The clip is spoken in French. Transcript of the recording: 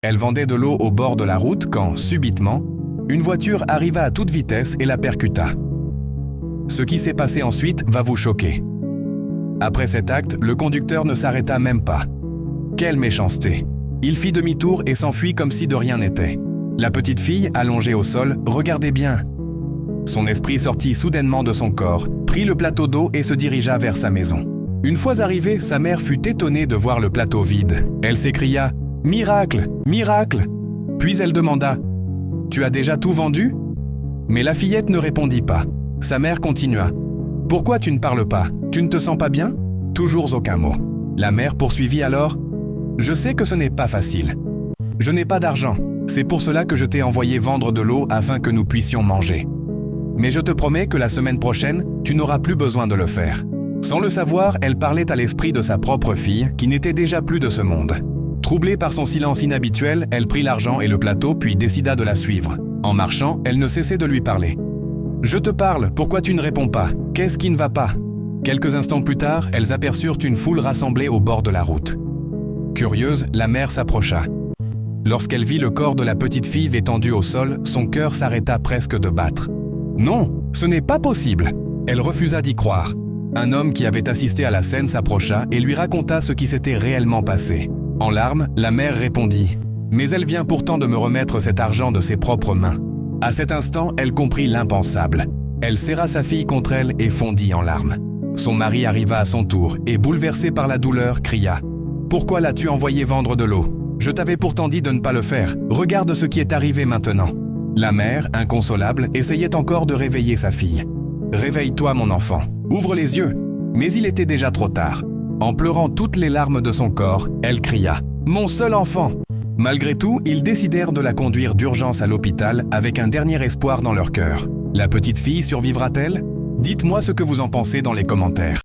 Elle vendait de l'eau au bord de la route quand, subitement, une voiture arriva à toute vitesse et la percuta. Ce qui s'est passé ensuite va vous choquer. Après cet acte, le conducteur ne s'arrêta même pas. Quelle méchanceté! Il fit demi-tour et s'enfuit comme si de rien n'était. La petite fille, allongée au sol, regardait bien. Son esprit sortit soudainement de son corps, prit le plateau d'eau et se dirigea vers sa maison. Une fois arrivée, sa mère fut étonnée de voir le plateau vide. Elle s'écria « Miracle! Miracle !» Puis elle demanda « Tu as déjà tout vendu ?» Mais la fillette ne répondit pas. Sa mère continua « Pourquoi tu ne parles pas? Tu ne te sens pas bien ?» Toujours aucun mot. La mère poursuivit alors « Je sais que ce n'est pas facile. Je n'ai pas d'argent. C'est pour cela que je t'ai envoyé vendre de l'eau afin que nous puissions manger. Mais je te promets que la semaine prochaine, tu n'auras plus besoin de le faire. » Sans le savoir, elle parlait à l'esprit de sa propre fille, qui n'était déjà plus de ce monde. Troublée par son silence inhabituel, elle prit l'argent et le plateau puis décida de la suivre. En marchant, elle ne cessait de lui parler. « Je te parle, pourquoi tu ne réponds pas? Qu'est-ce qui ne va pas ?» Quelques instants plus tard, elles aperçurent une foule rassemblée au bord de la route. Curieuse, la mère s'approcha. Lorsqu'elle vit le corps de la petite fille étendu au sol, son cœur s'arrêta presque de battre. « Non, ce n'est pas possible !» Elle refusa d'y croire. Un homme qui avait assisté à la scène s'approcha et lui raconta ce qui s'était réellement passé. En larmes, la mère répondit « Mais elle vient pourtant de me remettre cet argent de ses propres mains. » À cet instant, elle comprit l'impensable. Elle serra sa fille contre elle et fondit en larmes. Son mari arriva à son tour et, bouleversé par la douleur, cria « Pourquoi l'as-tu envoyé vendre de l'eau? Je t'avais pourtant dit de ne pas le faire. Regarde ce qui est arrivé maintenant. » La mère, inconsolable, essayait encore de réveiller sa fille. « Réveille-toi, mon enfant. Ouvre les yeux. » Mais il était déjà trop tard. En pleurant toutes les larmes de son corps, elle cria « Mon seul enfant !» Malgré tout, ils décidèrent de la conduire d'urgence à l'hôpital avec un dernier espoir dans leur cœur. La petite fille survivra-t-elle? Dites-moi ce que vous en pensez dans les commentaires.